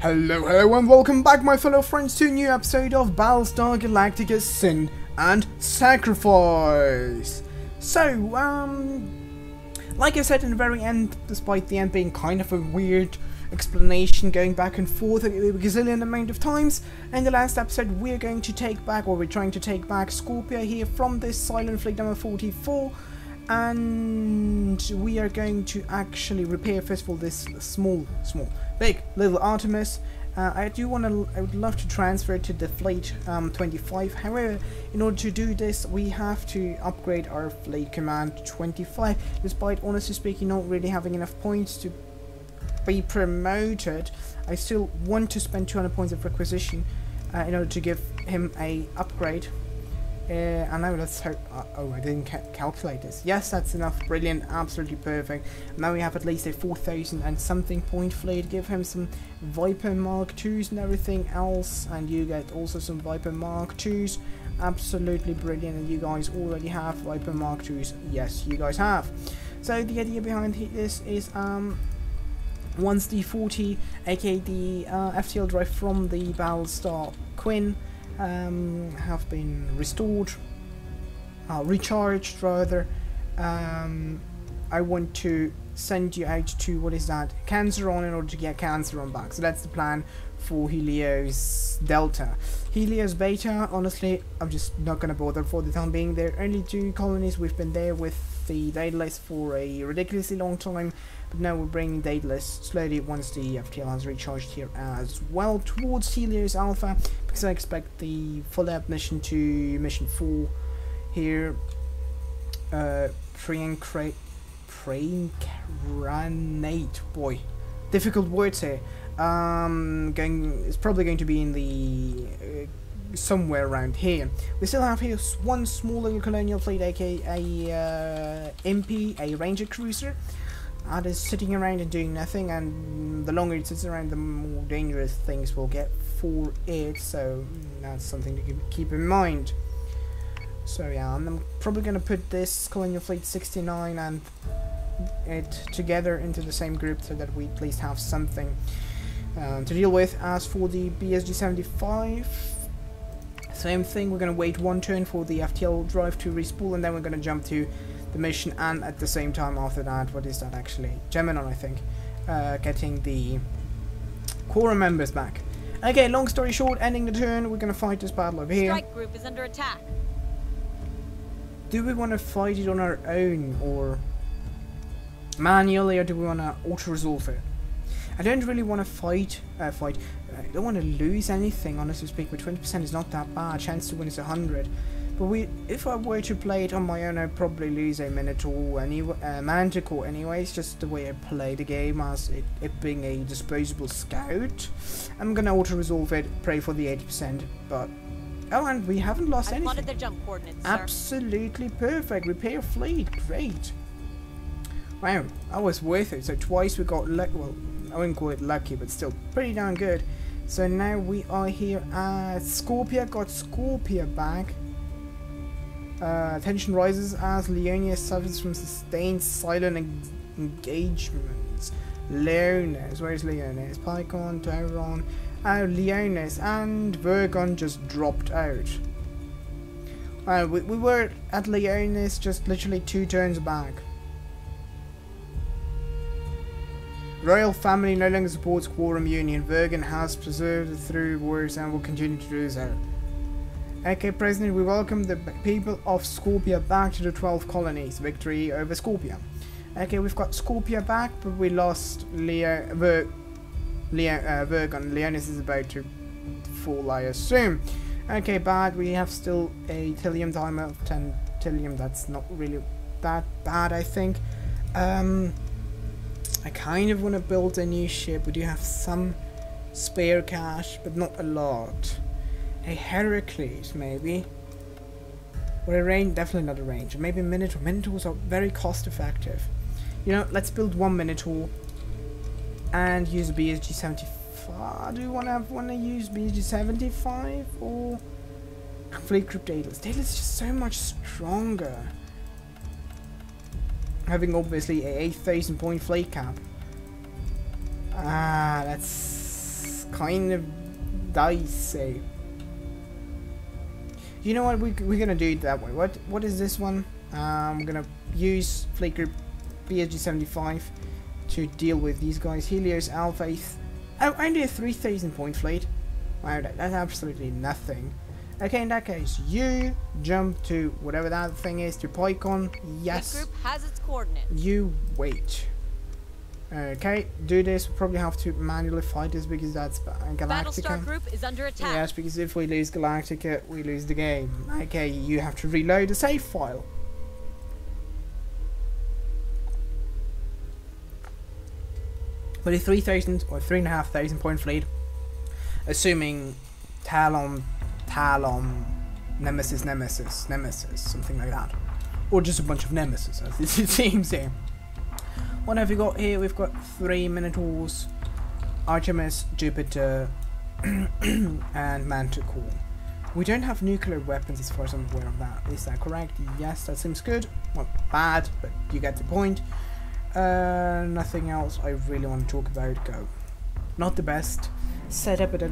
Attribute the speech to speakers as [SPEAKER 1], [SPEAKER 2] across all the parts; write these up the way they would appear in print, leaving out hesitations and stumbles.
[SPEAKER 1] Hello and welcome back my fellow friends to a new episode of Battlestar Galactica Sin and Sacrifice. So, like I said in the very end, despite the end being kind of a weird explanation going back and forth a gazillion amount of times, in the last episode we're going to take back, or we're trying to take back Scorpia here from this Cylon fleet number 44, and we are going to actually repair first of all this big little Artemis. I would love to transfer it to the fleet 25. However, in order to do this, we have to upgrade our fleet command to 25. Despite honestly speaking not really having enough points to be promoted, I still want to spend 200 points of requisition in order to give him a upgrade. And now let's hope. Oh, I didn't calculate this. Yes, that's enough. Brilliant, absolutely perfect. Now we have at least a 4,000 and something point fleet. Give him some Viper Mark 2s and everything else, and you get also some Viper Mark 2s. Absolutely brilliant. And you guys already have Viper Mark 2s. Yes, you guys have. So the idea behind this is once the 40, aka the FTL drive from the Battlestar Quinn, have been restored, recharged rather, I want to send you out to, what is that, Canceron, in order to get Canceron back. So that's the plan for Helios Delta. Helios Beta, honestly, I'm just not gonna bother for the time being. There are only 2 colonies. We've been there with the Daedalus for a ridiculously long time, but now we're bringing Daedalus slowly once the FTL has recharged here as well towards Helios Alpha, because I expect the follow-up mission to mission 4 here. Preincarnate, boy, difficult words here. It's probably going to be in the somewhere around here. We still have here one small little colonial fleet, aka a MP, a Ranger cruiser, that is sitting around and doing nothing, and the longer it sits around, the more dangerous things will get for it. So that's something to keep in mind. So yeah, I'm probably gonna put this colonial fleet 69 and it together into the same group, so that we at least have something to deal with. As for the BSG 75, same thing. We're gonna wait one turn for the FTL drive to respool, and then we're gonna jump to the mission, and at the same time after that, what is that actually? Gemini, I think, getting the core members back. Okay, long story short, ending the turn, we're gonna fight this battle over here.
[SPEAKER 2] Strike group is under attack.
[SPEAKER 1] Do we want to fight it on our own, or manually, or do we want to auto-resolve it? I don't really want to fight. I don't want to lose anything, honestly speaking. But 20% is not that bad. Chance to win is 100. But if I were to play it on my own, I'd probably lose a Minotaur, Manticore anyways, just the way I play the game, as it being a disposable scout. I'm gonna auto-resolve it, pray for the 80%, but... Oh, and we haven't lost anything.
[SPEAKER 2] Plotted their jump coordinates, sir.
[SPEAKER 1] Absolutely perfect. Repair fleet, great. Wow, that was worth it. So twice we got lucky. Well, I wouldn't call it lucky, but still pretty darn good. So now we are here at Scorpia. Got Scorpia back. Tension rises as Leonia suffers from sustained Cylon engagements. Leonis, where's Leonis? Pycon, Tauron. Leonis and Vergon just dropped out. We were at Leonis just literally 2 turns back. Royal family no longer supports Quorum Union. Vergon has preserved it through wars and will continue to do so. Okay, President, we welcome the people of Scorpia back to the 12 colonies. Victory over Scorpia. Okay, we've got Scorpia back, but we lost Vergon. Leonis is about to fall, I assume. Okay, bad. We have still a Tillium timer of 10 Tillium. That's not really that bad, I think. I kind of want to build a new ship. We do have some spare cash, but not a lot. A Heracles, maybe. Or a range, definitely not a range. Maybe a Minotaur. Minotaurs are very cost effective. You know, let's build one Minotaur and use a BSG 75. Do you want to use BSG 75 or Fleet Group Daedalus? Daedalus is just so much stronger, having obviously a 8,000 point fleet cap. That's kind of dicey. You know what? We're gonna do it that way. What is this one? I'm gonna use fleet group BSG 75 to deal with these guys. Helios Alpha. Oh, only a 3,000 point fleet. Wow, that's absolutely nothing. Okay, in that case, you jump to whatever that thing is, to PyCon. Yes.
[SPEAKER 2] Fleet group has its coordinates.
[SPEAKER 1] You wait. Okay, do this. We'll probably have to manually fight this because that's Galactica.
[SPEAKER 2] Battlestar group is under attack.
[SPEAKER 1] Yes, because if we lose Galactica, we lose the game. Okay, you have to reload the save file. But a 3,000 or 3,500 point fleet, assuming Talon, Nemesis, something like that. Or just a bunch of Nemesis, as it seems here. What have we got here? We've got 3 Minotaurs, Artemis, Jupiter, and Manticore. We don't have nuclear weapons as far as I'm aware of that. Is that correct? Yes, that seems good. Not bad, but you get the point. Nothing else I really want to talk about. Go. Not the best setup, but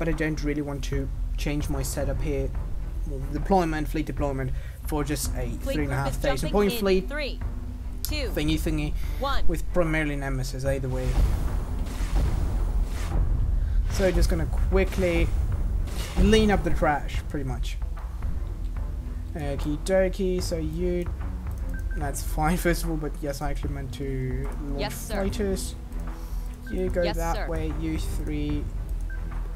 [SPEAKER 1] I don't really want to change my setup here. Well, fleet deployment for just a 3,500 point fleet.
[SPEAKER 2] 3, 2,
[SPEAKER 1] thingy
[SPEAKER 2] 1.
[SPEAKER 1] with primarily Nemesis either way. So just gonna quickly lean up the trash, pretty much. Okie dokie, so you... That's fine first of all, but yes, I actually meant to launch fighters. You go that way, you 3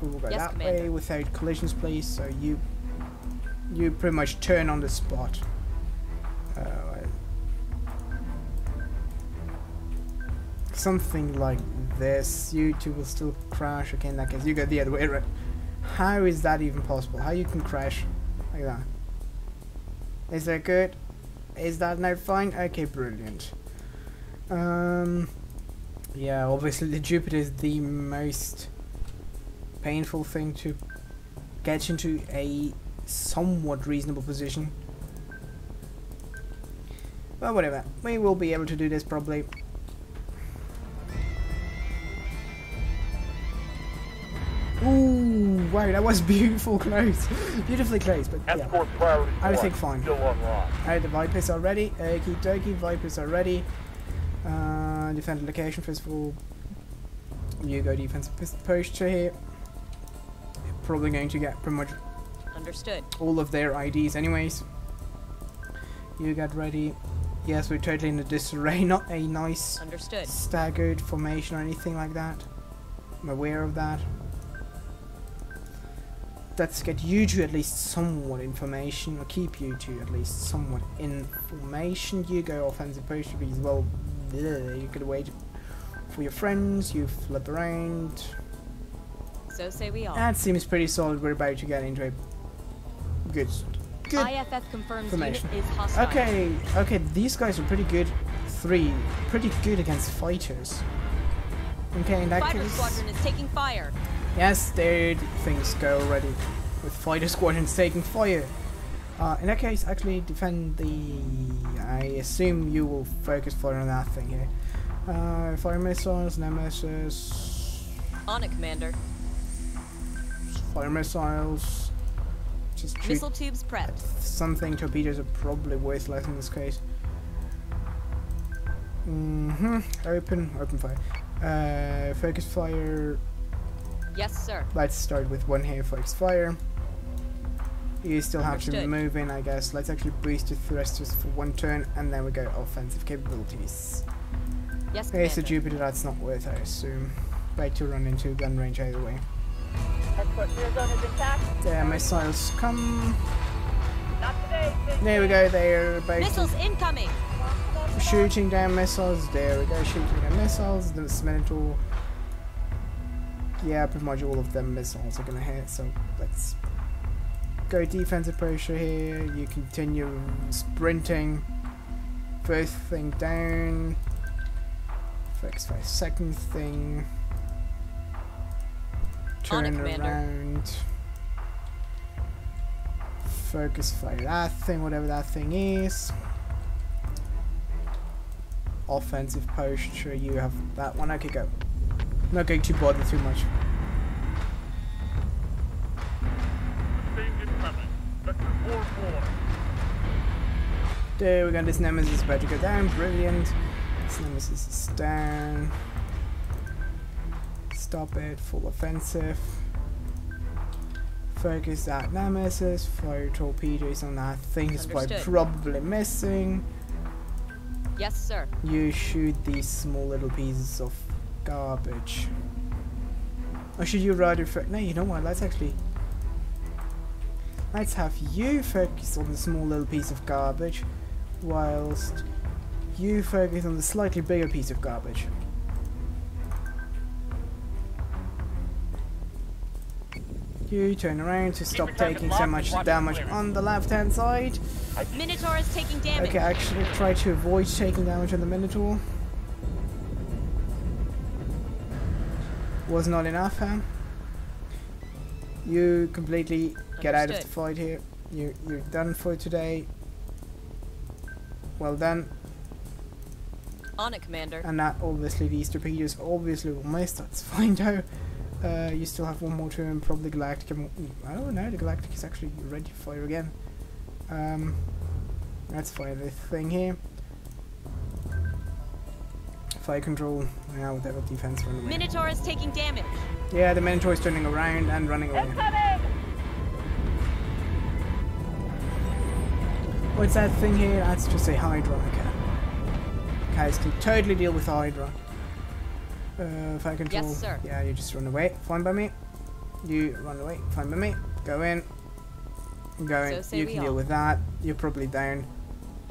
[SPEAKER 1] will go that way without collisions please, so you pretty much turn on the spot. Something like this. You two will still crash. Okay, in that case, you go the other way, right? How is that even possible? How you can crash like that? Is that good? Is that now fine? Okay, brilliant. Yeah, obviously the Jupiter is the most painful thing to get into a somewhat reasonable position. But whatever, we will be able to do this probably. Ooh, wow, that was beautiful close. Beautifully close, but yeah. I think fine. Alright, the Vipers are ready. Okie dokie, Vipers are ready. Defend the location first of all. You go defensive posture here. You're probably going to get pretty much all of their IDs anyways. You get ready. Yes, we're totally in a disarray, not a nice staggered formation or anything like that. I'm aware of that. Let's get you to at least somewhat information, or keep you to at least somewhat information. You go offensive posture because, well, you could wait for your friends, you flip around.
[SPEAKER 2] So say we all.
[SPEAKER 1] That seems pretty solid. We're about to get into a good
[SPEAKER 2] IFF confirms formation. Unit is hostile.
[SPEAKER 1] Okay, these guys are pretty good. Pretty good against fighters. Okay, in that
[SPEAKER 2] Fighter
[SPEAKER 1] case...
[SPEAKER 2] squadron is taking fire.
[SPEAKER 1] Yes, there things go already. With fighter squadrons taking fire. In that case, actually defend the... I assume you will focus fire on that thing here. Fire missiles, Nemesis...
[SPEAKER 2] On it, Commander.
[SPEAKER 1] Fire missiles... Just shoot.
[SPEAKER 2] Missile tubes prepped.
[SPEAKER 1] Something, torpedoes are probably worthless in this case. Open fire. Focus fire...
[SPEAKER 2] Yes, sir.
[SPEAKER 1] Let's start with one here, focus fire. You still have to move in, I guess. Let's actually boost the thrusters for one turn, and then we go offensive capabilities.
[SPEAKER 2] Yes,
[SPEAKER 1] okay, so Jupiter, that's not worth, I assume. Back to run into gun range either way. There, missiles come.
[SPEAKER 2] Not today.
[SPEAKER 1] There we go, they're about
[SPEAKER 2] missiles incoming.
[SPEAKER 1] Shooting down missiles. There we go, shooting down missiles. The Minotaur. Yeah, pretty much all of them missiles are gonna hit, so let's go defensive pressure here. You continue sprinting. First thing down. Focus fire, second thing. Turn around. Focus fire that thing, whatever that thing is. Offensive posture, you have that one. Okay, go. Not going to bother too much. There we go, this Nemesis is about to go down, brilliant. This Nemesis is down. Stop it, full offensive. Focus that Nemesis, fire torpedoes on that thing is probably missing.
[SPEAKER 2] Yes, sir.
[SPEAKER 1] You shoot these small little pieces of garbage. Or should you rather no, you know what, let's have you focus on the small little piece of garbage, whilst you focus on the slightly bigger piece of garbage. You turn around to stop taking so much damage on the left hand side.
[SPEAKER 2] Minotaur is taking damage.
[SPEAKER 1] Okay, actually try to avoid taking damage on the Minotaur. Was not enough, huh? You completely get out of the fight here. You're done for today. Well done.
[SPEAKER 2] On it, Commander.
[SPEAKER 1] And that obviously these torpedoes obviously will miss. That's fine though. You still have one more turn, probably Galactica. Oh no, the Galactica is actually ready to fire again. Let's fire this thing here. Fire control. Now with that defense run away.
[SPEAKER 2] Minotaur is taking damage.
[SPEAKER 1] Yeah, the Minotaur is turning around and running away. What's that thing here? That's just a Hydra. Okay. Guys can totally deal with Hydra. Fire control.
[SPEAKER 2] Yes, sir.
[SPEAKER 1] Yeah, you just run away. Fine by me. You run away. Fine by me. Go in. Go in.
[SPEAKER 2] So
[SPEAKER 1] you can deal with that. You're probably down.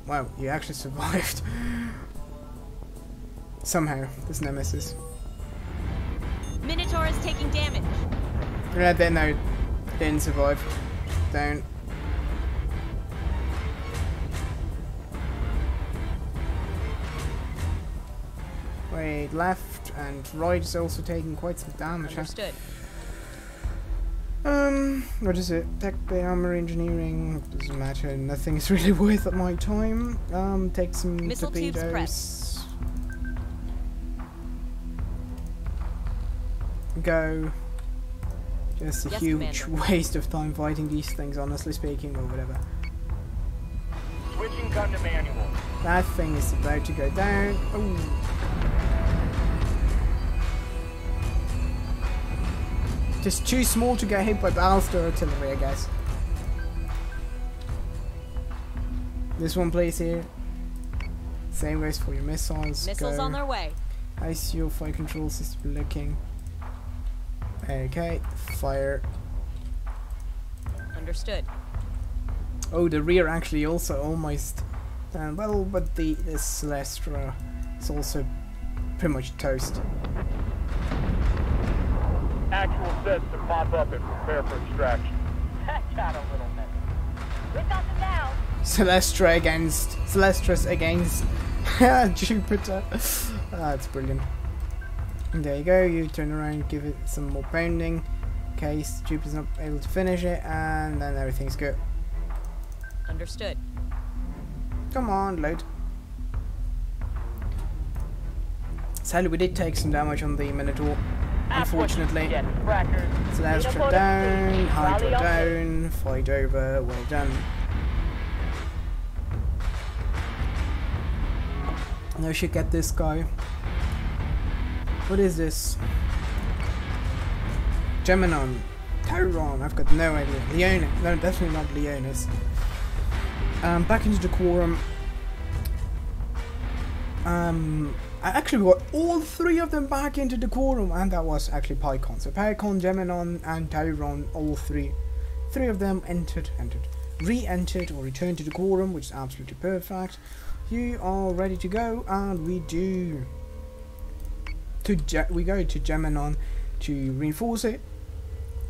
[SPEAKER 1] Wow, you actually survived. Somehow, this Nemesis.
[SPEAKER 2] Minotaur is taking damage.
[SPEAKER 1] Yeah, they no, didn't survive. Down. Wait, left and right is also taking quite some damage.
[SPEAKER 2] Understood.
[SPEAKER 1] What is it? Tech Bay Armor Engineering. Doesn't matter. Nothing's really worth my time. Take some
[SPEAKER 2] Missile tubes
[SPEAKER 1] torpedoes.
[SPEAKER 2] press.
[SPEAKER 1] Go. Just a
[SPEAKER 2] Yes,
[SPEAKER 1] huge
[SPEAKER 2] Commander.
[SPEAKER 1] waste of time fighting these things, honestly speaking, or whatever.
[SPEAKER 3] Switching gun to manual.
[SPEAKER 1] That thing is about to go down. Ooh. Just too small to get hit by Battlestar artillery, I guess. This one plays here. Same goes for your missiles.
[SPEAKER 2] Missiles
[SPEAKER 1] Go.
[SPEAKER 2] on their way.
[SPEAKER 1] I see your fire control system looking. Okay, fire.
[SPEAKER 2] Understood.
[SPEAKER 1] Oh, the rear actually also almost done well, but the Celestra is also pretty much toast.
[SPEAKER 3] Actual sets to pop up and prepare for extraction. That got a little messy. We got them down.
[SPEAKER 1] Celestras against Jupiter. That's brilliant. And there you go, you turn around, give it some more pounding in case Jupiter's not able to finish it, and then everything's good.
[SPEAKER 2] Understood.
[SPEAKER 1] Come on, load. Sadly, we did take some damage on the Minotaur, unfortunately. Celestra down, Hydra down, fight over, well done. Now we should get this guy. What is this? Geminon. Tyron, I've got no idea. Leonis. No, definitely not Leonis. Back into the quorum. I actually got all three of them back into the quorum, and that was actually PyCon. So PyCon, Geminon, and Tyron, all three. Three of them re-entered or returned to the quorum, which is absolutely perfect. You are ready to go, and we go to Geminon to reinforce it,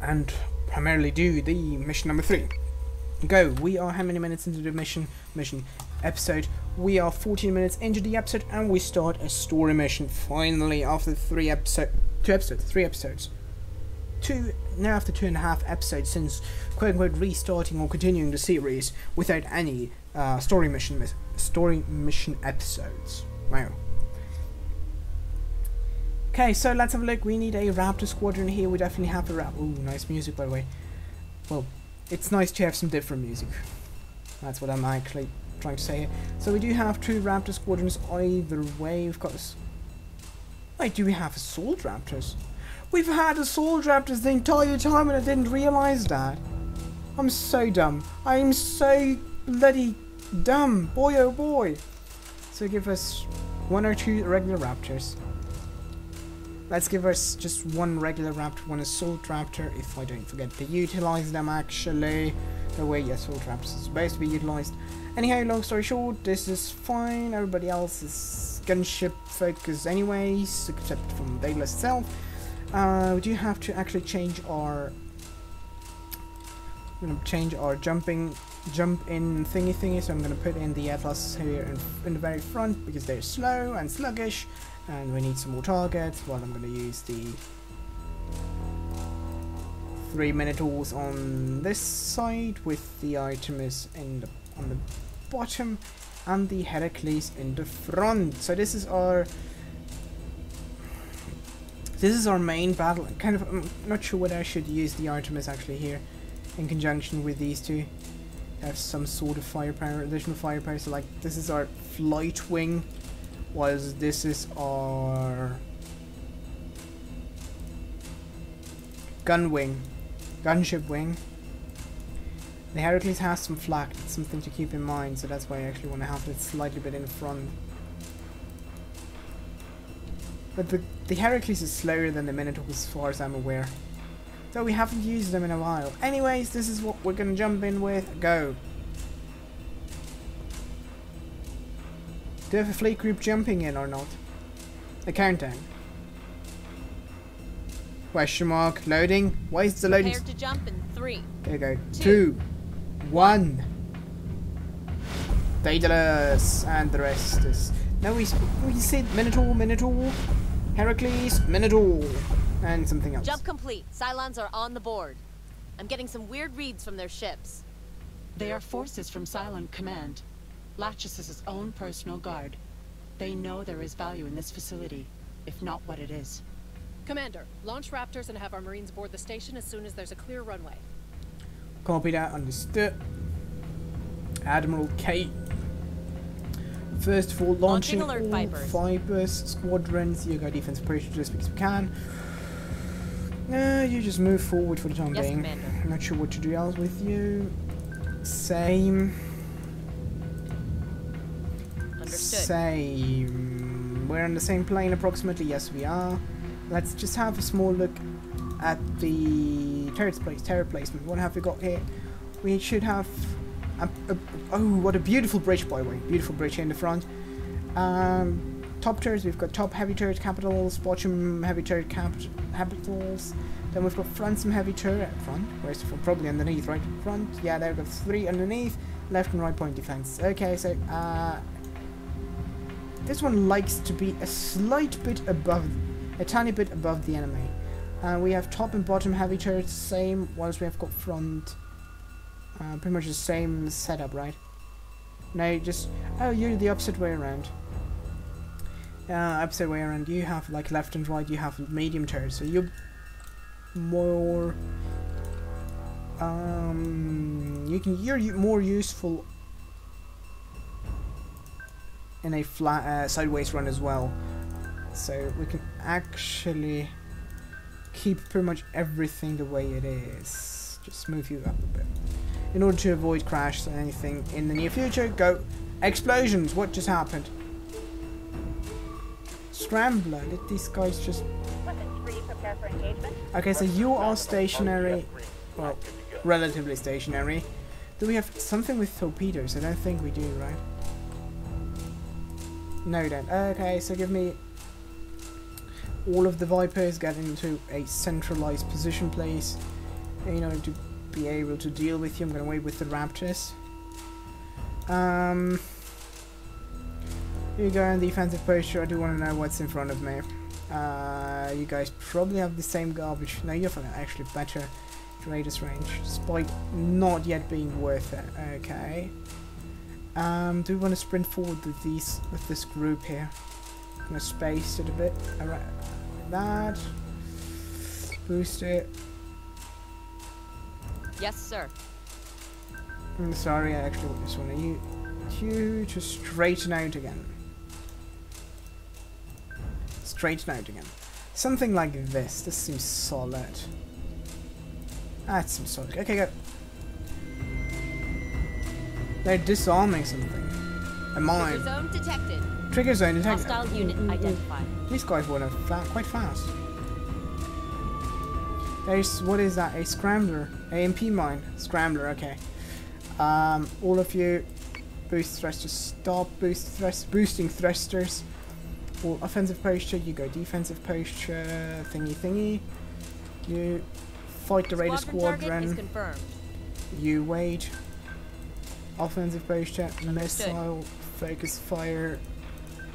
[SPEAKER 1] and primarily do the mission number 3. Go. We are how many minutes into the mission episode? We are 14 minutes into the episode, and we start a story mission finally after 3 episodes. Now after 2.5 episodes since quote unquote restarting or continuing the series without any story mission episodes. Wow. Okay, so let's have a look. We need a Raptor squadron here. We definitely have a Raptor. Ooh, nice music by the way. Well, it's nice to have some different music. That's what I'm actually trying to say here. So we do have 2 Raptor squadrons either way. We've got this. Wait, do we have assault Raptors? We've had assault Raptors the entire time and I didn't realize that. I'm so dumb. I'm so bloody dumb. Boy oh boy. So give us 1 or 2 regular Raptors. Let's give us just 1 regular Raptor, 1 assault Raptor, if I don't forget to utilize them actually. The way assault Raptors are supposed to be utilized. Anyhow, long story short, this is fine. Everybody else is gunship focused anyways, except from Daedalus itself. We do have to actually change our... I'm going to change our jump in thingy, so I'm going to put in the Atlas here in the very front because they're slow and sluggish and we need some more targets. Well, I'm going to use the 3 Minotaurs on this side with the Artemis on the bottom and the Heracles in the front. So this is our main battle. Kind of, I'm not sure whether I should use the Artemis actually here in conjunction with these two. Have some sort of firepower, additional firepower. So like this is our flight wing, whilst this is our gunship wing. The Heracles has some flak, that's something to keep in mind, so that's why I actually want to have it slightly bit in front. But the Heracles is slower than the Minotaur as far as I'm aware. So we haven't used them in a while. Anyways, this is what we're going to jump in with. Go! Do you have a fleet group jumping in or not? A countdown. Question mark. Loading. Why is the loading?
[SPEAKER 2] Prepare to jump in 3.
[SPEAKER 1] There you go. 2, 1. Daedalus, and the rest is. Now we said Minotaur, Heracles, Minotaur, and something else.
[SPEAKER 2] Jump complete. Cylons are on the board. I'm getting some weird reads from their ships.
[SPEAKER 4] They are forces from Cylon Command. Latches' own personal guard. They know there is value in this facility, if not what it is.
[SPEAKER 5] Commander, launch Raptors and have our Marines board the station as soon as there's a clear runway.
[SPEAKER 1] Copy that, understood. Admiral Kate. First of all, launching all Vipers, squadrons. You go defense approach just because we can. You just move forward for the time being.
[SPEAKER 2] Commander.
[SPEAKER 1] I'm not sure what to do else with you. Same.
[SPEAKER 2] Understood.
[SPEAKER 1] Same. We're on the same plane approximately. Yes, we are. Let's just have a small look at the turret placement. What have we got here? We should have oh, what a beautiful bridge, by the way. Beautiful bridge here in the front. Top turrets, we've got top heavy turret capitals, bottom heavy turret capitals. Then we've got front some heavy turret front. Where's the front? Probably underneath, right? Front. Yeah, there we've got 3 underneath. Left and right point defense. Okay, so this one likes to be a slight bit above, a tiny bit above the enemy. We have top and bottom heavy turrets, same, whilst we have got front. Pretty much the same setup, right? No, just... Oh, you're the opposite way around. Opposite way around. You have, like, left and right, you have medium turrets. So you're more... You're more useful in a flat, sideways run as well. So we can actually keep pretty much everything the way it is. Just move you up a bit. In order to avoid crashes or anything in the near future, go. Explosions! What just happened? Scrambler, did these guys just...
[SPEAKER 6] Prepare for engagement.
[SPEAKER 1] Okay, so you are stationary. Well, relatively stationary. Do we have something with torpedoes? I don't think we do, right? No, we don't. Okay, so give me all of the Vipers, get into a centralized position place in order to be able to deal with you. I'm going to wait with the Raptors. You go in defensive posture. I do want to know what's in front of me. You guys probably have the same garbage. No, you're actually better radius range, despite not yet being worth it. Okay. Do we want to sprint forward with this group here? I'm gonna space it a bit. Alright, like that. Boost it.
[SPEAKER 2] Yes, sir.
[SPEAKER 1] Sorry, I actually just want you to straighten out again. Straighten out again. Something like this. This seems solid. That seems solid. Okay, go. They're disarming something. A mine.
[SPEAKER 2] Trigger zone detected.
[SPEAKER 1] Trigger zone detected.
[SPEAKER 2] Hostile unit identified.
[SPEAKER 1] These guys went quite fast. There's, what is that? A scrambler. AMP mine. Scrambler, okay. All of you, boost thrusters, stop boosting thrusters. All offensive posture, you go defensive posture, thingy. You fight the Raider
[SPEAKER 2] Target is
[SPEAKER 1] squadron.
[SPEAKER 2] confirmed.
[SPEAKER 1] You wait. Offensive posture,
[SPEAKER 2] Understood.
[SPEAKER 1] missile, focus fire,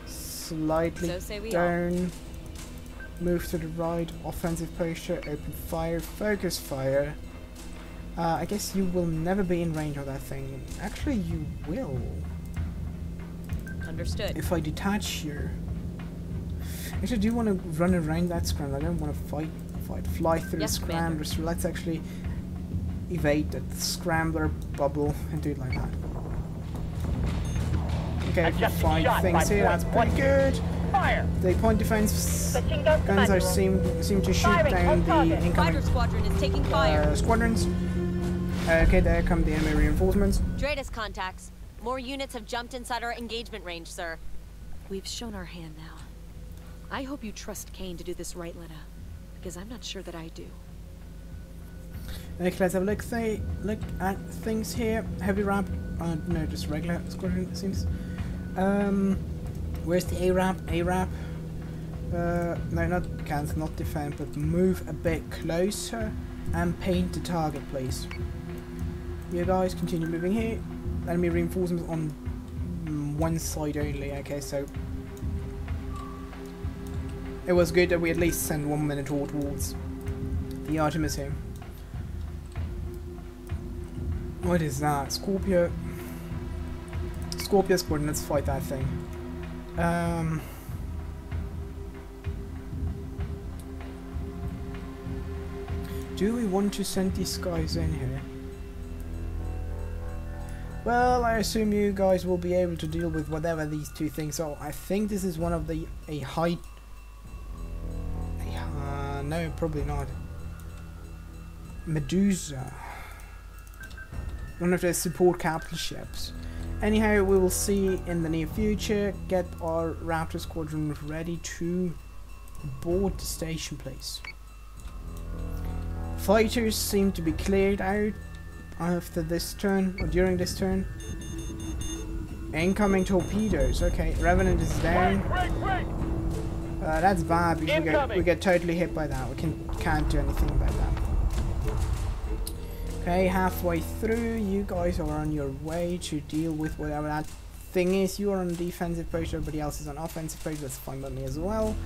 [SPEAKER 1] slightly
[SPEAKER 2] So say we
[SPEAKER 1] down. Move to the right, offensive posture, open fire, focus fire. I guess you will never be in range of that thing. Actually, you will.
[SPEAKER 2] Understood.
[SPEAKER 1] If I detach here. Actually, I do want to run around that scrambler. I don't want to fly through
[SPEAKER 2] Yes,
[SPEAKER 1] the scrambler. So let's actually evade that scrambler bubble and do it like that. Okay,
[SPEAKER 3] I've just been
[SPEAKER 1] 5
[SPEAKER 3] shot
[SPEAKER 1] things
[SPEAKER 3] by
[SPEAKER 1] here. That's pretty good.
[SPEAKER 3] Fire!
[SPEAKER 1] The point defense
[SPEAKER 6] Switching guns to
[SPEAKER 1] guns are
[SPEAKER 6] manual.
[SPEAKER 1] seem to shoot
[SPEAKER 6] Firing
[SPEAKER 1] down
[SPEAKER 6] on
[SPEAKER 1] the
[SPEAKER 6] target.
[SPEAKER 2] Fighter
[SPEAKER 1] incoming
[SPEAKER 2] squadron is taking fire.
[SPEAKER 1] squadrons. Okay, there come the enemy reinforcements.
[SPEAKER 2] Dratus contacts. More units have jumped inside our engagement range, sir.
[SPEAKER 7] We've shown our hand now. I hope you trust Kane to do this right, Lena. Because I'm not sure that I do.
[SPEAKER 1] Okay, let's have a look at things here. Heavy wrap. No, just regular squadron, it seems. Where's the ARAP? ARAP? No, not cancel, not defend, but move a bit closer and paint the target, please. You guys continue moving here. Enemy reinforcements on one side only. Okay, so it was good that we at least sent 1 Minotaur towards the Artemis here. What is that? Scorpio squadron, let's fight that thing. Do we want to send these guys in here? Well, I assume you guys will be able to deal with whatever these two things are. I think this is one of the no, probably not. Medusa. One of the support capital ships. Anyhow, we will see in the near future. Get our Raptor squadron ready to board the station, please. Fighters seem to be cleared out after this turn, or during this turn. Incoming torpedoes. Okay, Revenant is down. That's bad because we get totally hit by that. We can't do anything about that. Okay, halfway through, you guys are on your way to deal with whatever that thing is. You are on defensive post, everybody else is on offensive post. That's fine by me as well.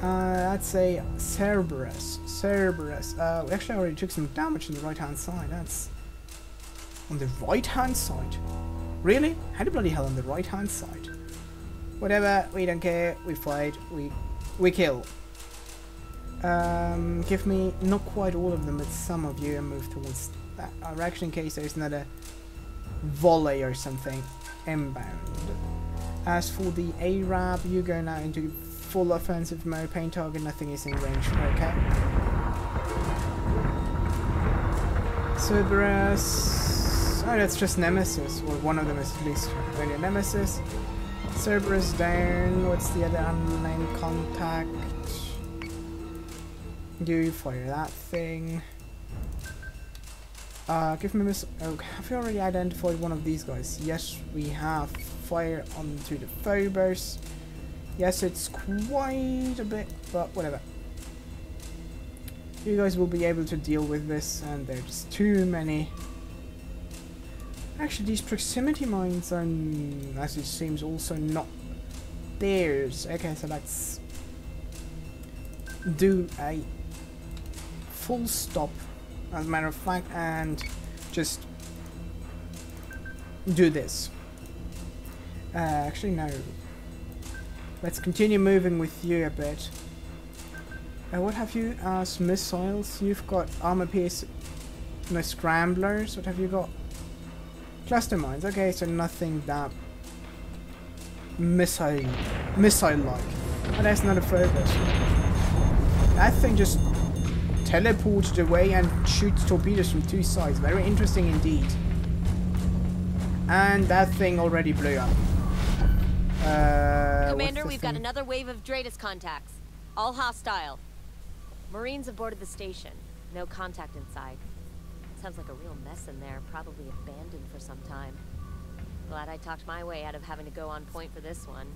[SPEAKER 1] That's a Cerberus. We actually already took some damage on the right hand side. That's on the right hand side. Really? How the bloody hell on the right hand side? Whatever, we don't care. We fight. We kill. Give me not quite all of them, but some of you, and move towards that direction in case there's another volley or something inbound. As for the ARAB, you go now into full offensive mode. Paint target, nothing is in range. Okay. Cerberus. Oh, that's just Nemesis. Well, one of them is at least really a Nemesis. Cerberus down. What's the other unnamed contact? You fire that thing. Give me this. Oh, have we already identified one of these guys? Yes, we have. Fire onto the Phobos. Yes, it's quite a bit, but whatever. You guys will be able to deal with this, and there's too many. Actually, these proximity mines are, as it seems, also not theirs. Okay, so let's do a full stop, as a matter of fact, and just do this. Actually, no. Let's continue moving with you a bit. What have you as missiles? You've got armor piece, no scramblers. What have you got? Cluster mines. Okay, so nothing that missile-like. Oh, that's not a Phobos. That thing just teleported away and shoots torpedoes from 2 sides. Very interesting indeed. And that thing already blew up.
[SPEAKER 2] Commander, we've got another wave of Dratus contacts. All hostile. Marines have boarded the station. No contact inside. Sounds like a real mess in there. Probably abandoned for some time. Glad I talked my way out of having to go on point for this one.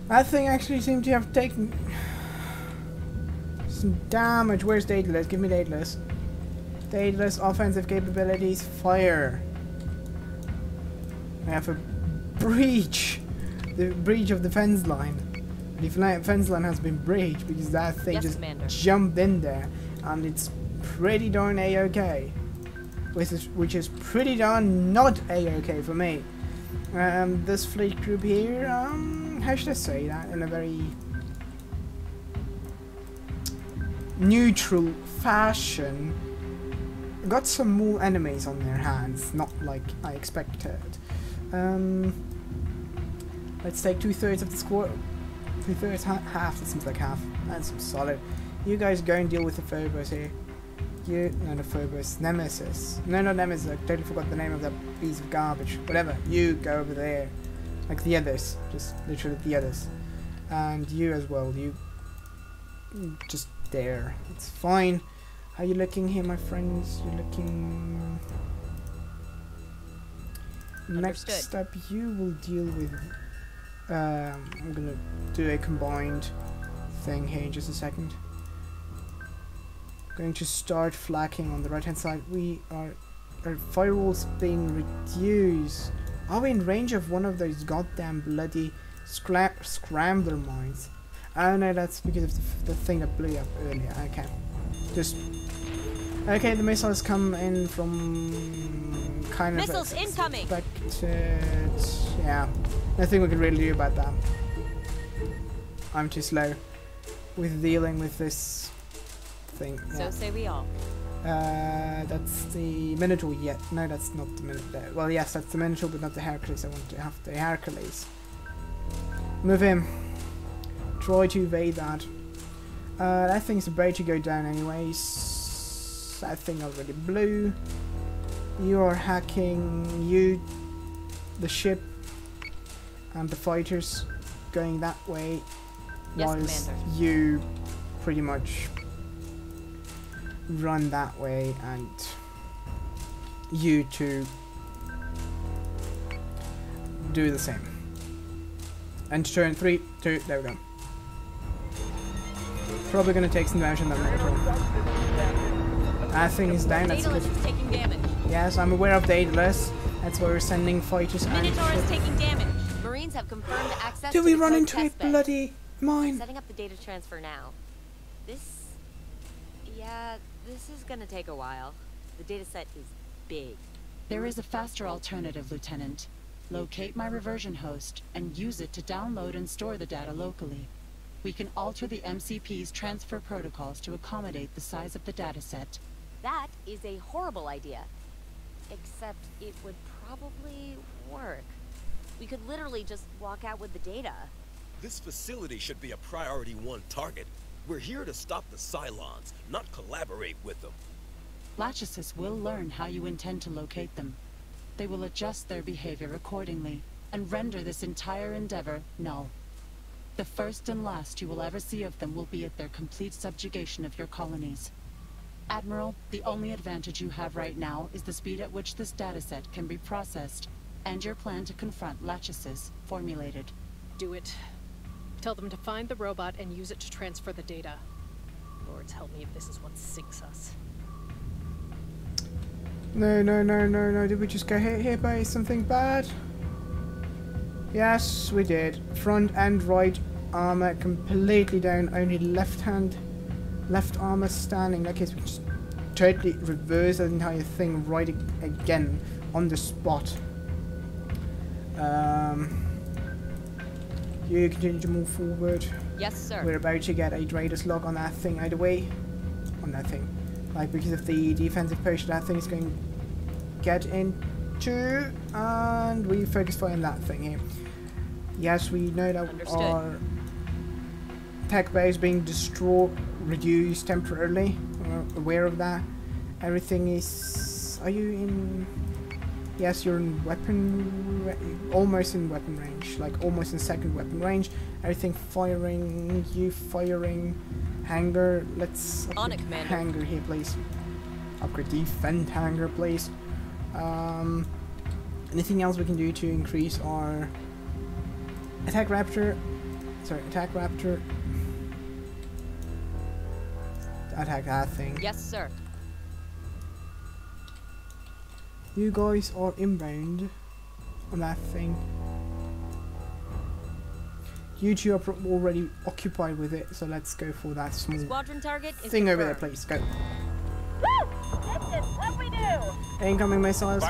[SPEAKER 1] That thing actually seemed to have taken some damage. Where's Daedalus? Give me Daedalus. Daedalus, offensive capabilities, fire. I have a breach. The breach of the fence line. The fence line has been breached because that thing just jumped in there, and it's pretty darn A-okay. Which is pretty darn not A-okay for me. This fleet group here, how should I say that in a very neutral fashion, got some more enemies on their hands, not like I expected. Let's take 2/3 of the squad. 2/3, half, that seems like half. That's solid. You guys go and deal with the Phobos here. No, the Phobos. Nemesis. No, not Nemesis. I totally forgot the name of that piece of garbage. Whatever. You go over there. Like the others. Just literally the others. And you as well. You just there. It's fine. How you looking here, my friends? You're looking... Next up, you will deal with... I'm gonna do a combined thing here in just a second. Going to start flacking on the right hand side. Our firewall's being reduced. Are we in range of one of those goddamn bloody scrambler mines? Oh no, that's because of the thing that blew up earlier. Okay. Okay, the missiles come in from kind of
[SPEAKER 2] missiles incoming.
[SPEAKER 1] Yeah, nothing we can really do about that. I'm too slow with dealing with this thing. Yeah.
[SPEAKER 2] So say we all.
[SPEAKER 1] That's the Minotaur yet. No, that's not the Minotaur. Well, yes, that's the Minotaur, but not the Hercules. I want to have the Hercules. Move him. Try to evade that. That thing's about to go down anyways. That thing already blew. You are hacking the ship and the fighters going that way.
[SPEAKER 2] Yes,
[SPEAKER 1] whilst
[SPEAKER 2] Commander.
[SPEAKER 1] You pretty much run that way, and you two do the same. And turn 3, 2, there we go. Probably gonna take some damage on that Minotaur. That thing is down, that's good.
[SPEAKER 2] Daedalus is taking damage.
[SPEAKER 1] Yes, I'm aware of Daedalus. That's why we're sending fighters and
[SPEAKER 2] Minotaur is
[SPEAKER 1] ship.
[SPEAKER 2] taking damage. Marines have confirmed access
[SPEAKER 1] Do
[SPEAKER 2] to
[SPEAKER 1] we
[SPEAKER 2] the
[SPEAKER 1] run
[SPEAKER 2] code
[SPEAKER 1] into a
[SPEAKER 2] test bed.
[SPEAKER 1] bloody mine?
[SPEAKER 2] Setting up the data transfer now. This is gonna take a while. The data set is big.
[SPEAKER 4] There is a faster alternative, Lieutenant. Locate my reversion host and use it to download and store the data locally. We can alter the MCP's transfer protocols to accommodate the size of the dataset.
[SPEAKER 2] That is a horrible idea. Except it would probably work. We could literally just walk out with the data.
[SPEAKER 8] This facility should be a priority 1 target. We're here to stop the Cylons, not collaborate with them.
[SPEAKER 4] Lachesis will learn how you intend to locate them. They will adjust their behavior accordingly, and render this entire endeavor null. The first and last you will ever see of them will be at their complete subjugation of your colonies. Admiral, the only advantage you have right now is the speed at which this dataset can be processed, and your plan to confront Lachesis formulated.
[SPEAKER 5] Do it. Tell them to find the robot and use it to transfer the data. Lords help me if this is what sinks us.
[SPEAKER 1] No. Did we just get hit here by something bad? Yes, we did. Front and right armor completely down. Only left armor standing. In that case, we just totally reverse that entire thing right again on the spot. You continue to move forward.
[SPEAKER 2] Yes, sir.
[SPEAKER 1] We're about to get a Dratus lock on that thing either way. On that thing. Like, because of the defensive potion, that thing is going get into, and we focus fire on that thing here. Yes, we know that
[SPEAKER 2] Understood.
[SPEAKER 1] our tech base being destroyed, reduced temporarily. We're aware of that. Everything is... Are you in... Yes, you're in weapon... almost in weapon range. Like, almost in second weapon range. Everything firing, you firing. Hangar, let's...
[SPEAKER 2] On it, Commander.
[SPEAKER 1] Hangar here, please. Upgrade defend hangar, please. Anything else we can do to increase our... Attack Raptor. Sorry, Attack Raptor. Attack that thing.
[SPEAKER 2] Yes, sir.
[SPEAKER 1] You guys are inbound on that thing. You two are already occupied with it, so let's go for that small
[SPEAKER 2] Squadron target is
[SPEAKER 1] thing over there,
[SPEAKER 2] confirmed.
[SPEAKER 1] please. Go.
[SPEAKER 6] Woo! This is what we do!
[SPEAKER 1] Incoming missiles.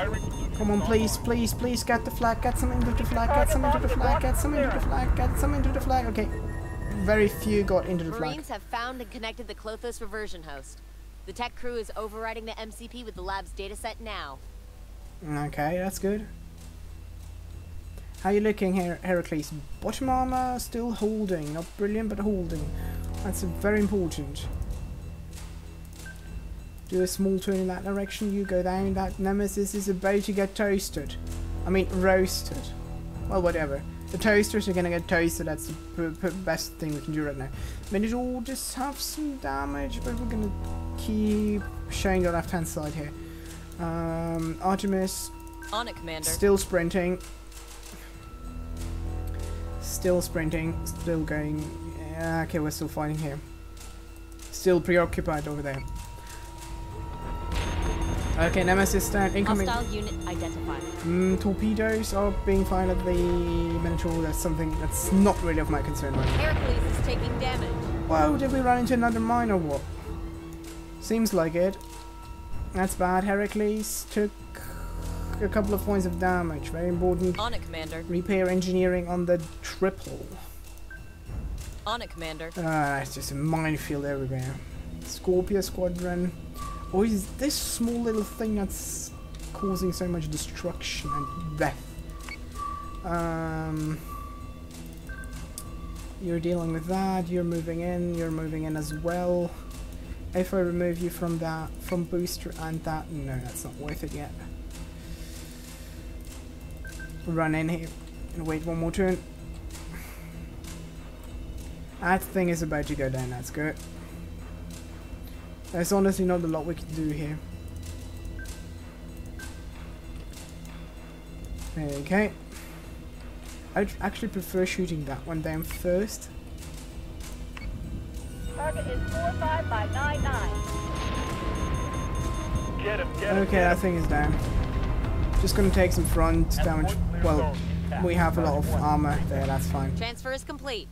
[SPEAKER 1] Come on, please, please, please, get the flag, get some into the flag, get some into the flag, get some into the flag, get some into the flag. Okay. Very few got into the flag.
[SPEAKER 2] Marines have found and connected the Klothos reversion host. The tech crew is overriding the MCP with the lab's dataset now.
[SPEAKER 1] Okay, that's good. How you looking here, Heracles? Bottom armor still holding. Not brilliant, but holding. That's very important. Do a small turn in that direction. You go down. That Nemesis is about to get toasted. I mean, roasted. Well, whatever. The toasters are gonna get toasted. That's the best thing we can do right now. Minotaur just have some damage, but we're gonna keep showing the left-hand side here. Artemis.
[SPEAKER 2] On it, Commander.
[SPEAKER 1] Still sprinting. Still sprinting. Still going. Yeah, okay, we're still fighting here. Still preoccupied over there. Okay, Nemesis down. Incoming.
[SPEAKER 2] Hostile unit identified.
[SPEAKER 1] Torpedoes are being fired at the Minotaur. That's something that's not really of my concern right now.
[SPEAKER 2] Heracles is taking damage.
[SPEAKER 1] Whoa, did we run into another mine or what? Seems like it. That's bad. Heracles took a couple of points of damage. Very important.
[SPEAKER 2] On it, Commander.
[SPEAKER 1] Repair engineering on the triple.
[SPEAKER 2] On it, Commander.
[SPEAKER 1] That's just a minefield everywhere. Scorpio Squadron. Or is this small little thing that's causing so much destruction and death? You're dealing with that. You're moving in. You're moving in as well. If I remove you from that, from booster and that, no, that's not worth it yet. Run in here and wait one more turn. That thing is about to go down, that's good. There's honestly not a lot we can do here. Okay. I'd actually prefer shooting that one down first.
[SPEAKER 6] Target is 45 by 99.
[SPEAKER 3] Get him,
[SPEAKER 1] Okay, that thing is down. Just gonna take some front damage. Well, we have a lot of armor there, that's fine.
[SPEAKER 2] Transfer is complete.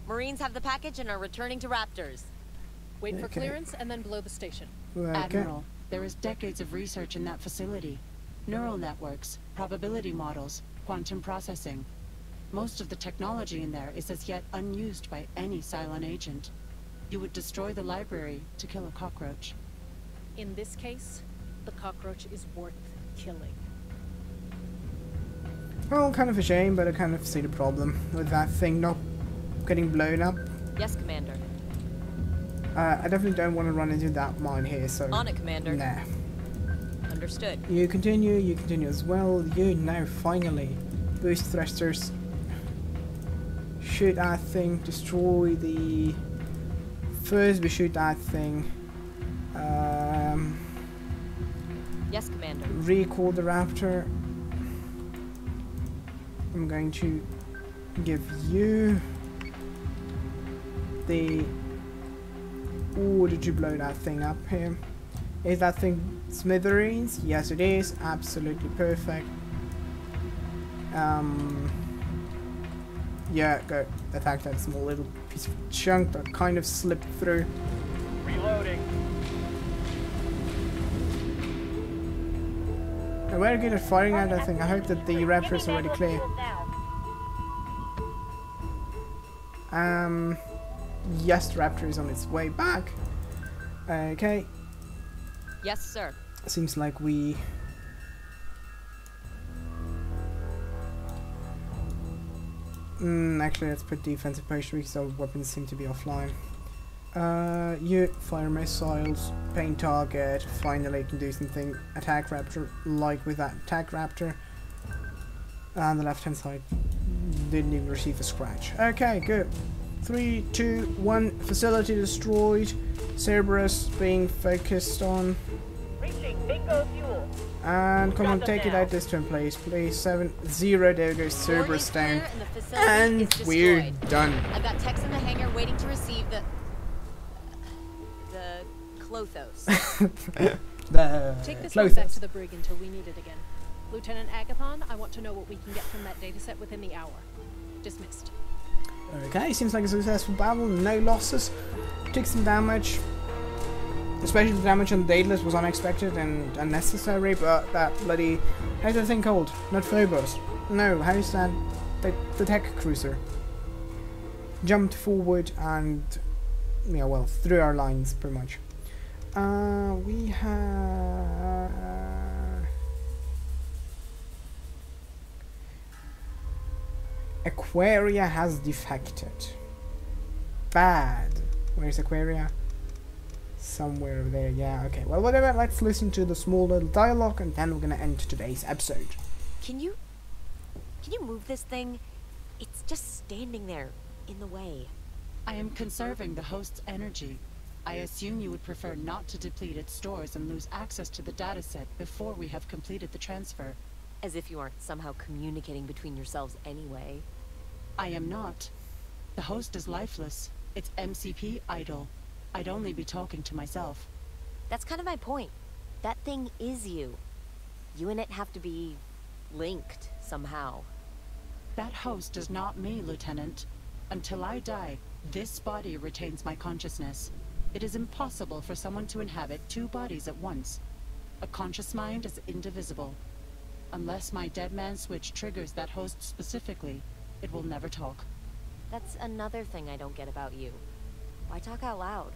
[SPEAKER 2] Marines have the package and are returning to Raptors.
[SPEAKER 5] Wait for
[SPEAKER 1] Okay.
[SPEAKER 5] clearance and then blow the station.
[SPEAKER 1] Okay.
[SPEAKER 4] Admiral, there is decades of research in that facility. Neural networks, probability models, quantum processing. Most of the technology in there is as yet unused by any Cylon agent. You would destroy the library to kill a cockroach.
[SPEAKER 5] In this case, the cockroach is worth killing.
[SPEAKER 1] Well, kind of a shame, but I kind of see the problem with that thing not getting blown up.
[SPEAKER 2] Yes, Commander.
[SPEAKER 1] I definitely don't want to run into that mine here, so...
[SPEAKER 2] On it, Commander.
[SPEAKER 1] Nah.
[SPEAKER 2] Understood.
[SPEAKER 1] You continue as well. You now finally boost thrusters. Shoot that thing, destroy the... First we shoot that thing.
[SPEAKER 2] Yes, Commander.
[SPEAKER 1] Recall the Raptor. I'm going to give you the order to blow that thing up here. Is that thing smithereens? Yes, it is. Absolutely perfect. Yeah, go attack that small little piece of chunk that kind of slipped through.
[SPEAKER 3] Reloading.
[SPEAKER 1] They're very good at firing at that thing. I hope that the Raptor is already clear. Yes, the Raptor is on its way back. Okay.
[SPEAKER 2] Yes, sir.
[SPEAKER 1] Seems like we Actually, let's put defensive posture because our weapons seem to be offline. You fire missiles, paint target. Finally, you can do something. Attack raptor, like with that attack raptor. And the left hand side didn't even receive a scratch. Okay, good. 3, 2, 1. Facility destroyed. Cerberus being focused on.
[SPEAKER 6] Reaching bingo fuel.
[SPEAKER 1] And come on,
[SPEAKER 6] Got them
[SPEAKER 1] take it
[SPEAKER 6] now.
[SPEAKER 1] out this time, please. Please, 7, 0. There goes Cerberus down.
[SPEAKER 2] Clear and the facility
[SPEAKER 1] And
[SPEAKER 2] is
[SPEAKER 1] we're
[SPEAKER 2] destroyed.
[SPEAKER 1] done.
[SPEAKER 2] I've got techs in the hangar waiting to receive the Clothos.
[SPEAKER 1] The
[SPEAKER 5] Take this one
[SPEAKER 1] closest.
[SPEAKER 5] back to the brig until we need it again. Lieutenant Agathon, I want to know what we can get from that dataset within the hour. Dismissed.
[SPEAKER 1] Okay, seems like a successful battle. No losses. Took some damage. Especially the damage on the Daedalus was unexpected and unnecessary, but that bloody... How's that thing called? Not Phobos. No, how's that? The tech cruiser. Jumped forward and... Yeah, well, through our lines, pretty much. We have... Aquaria has defected. Bad. Where's Aquaria? Somewhere over there, yeah, okay. Well, whatever, let's listen to the small little dialogue and then we're gonna end today's episode.
[SPEAKER 2] Can you move this thing? It's just standing there in the way.
[SPEAKER 4] I am conserving the host's energy. I assume you would prefer not to deplete its stores and lose access to the dataset before we have completed the transfer.
[SPEAKER 2] As if you aren't somehow communicating between yourselves anyway.
[SPEAKER 4] I am not. The host is lifeless. Its MCP idle. I'd only be talking to myself.
[SPEAKER 2] That's kind of my point. That thing is you. You and it have to be linked somehow.
[SPEAKER 4] That host is not me, Lieutenant. Until I die, this body retains my consciousness. It is impossible for someone to inhabit two bodies at once. A conscious mind is indivisible. Unless my dead man switch triggers that host specifically, it will never talk.
[SPEAKER 2] That's another thing I don't get about you. Why talk out loud?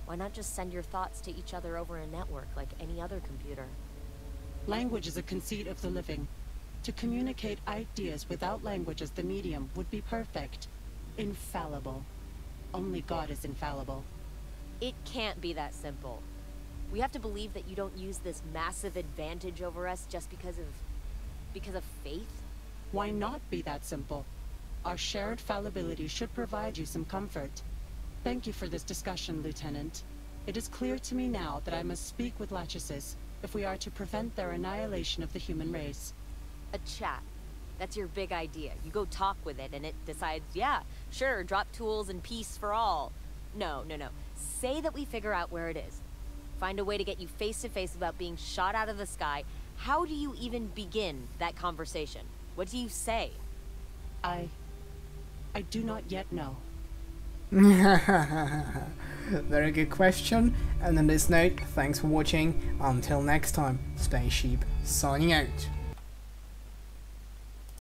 [SPEAKER 2] Why not just send your thoughts to each other over a network like any other computer?
[SPEAKER 4] Language is a conceit of the living. To communicate ideas without language as the medium would be perfect. Infallible. Only God is infallible.
[SPEAKER 2] It can't be that simple. We have to believe that you don't use this massive advantage over us just because of faith?
[SPEAKER 4] Why not be that simple? Our shared fallibility should provide you some comfort. Thank you for this discussion, Lieutenant. It is clear to me now that I must speak with Lachesis if we are to prevent their annihilation of the human race.
[SPEAKER 2] A chat. That's your big idea. You go talk with it and it decides, yeah, sure, drop tools and peace for all. No. Say that we figure out where it is. Find a way to get you face to face without being shot out of the sky. How do you even begin that conversation? What do you say?
[SPEAKER 4] I do not yet know.
[SPEAKER 1] Very good question. And on this note, thanks for watching. Until next time, SpaceSheep signing out.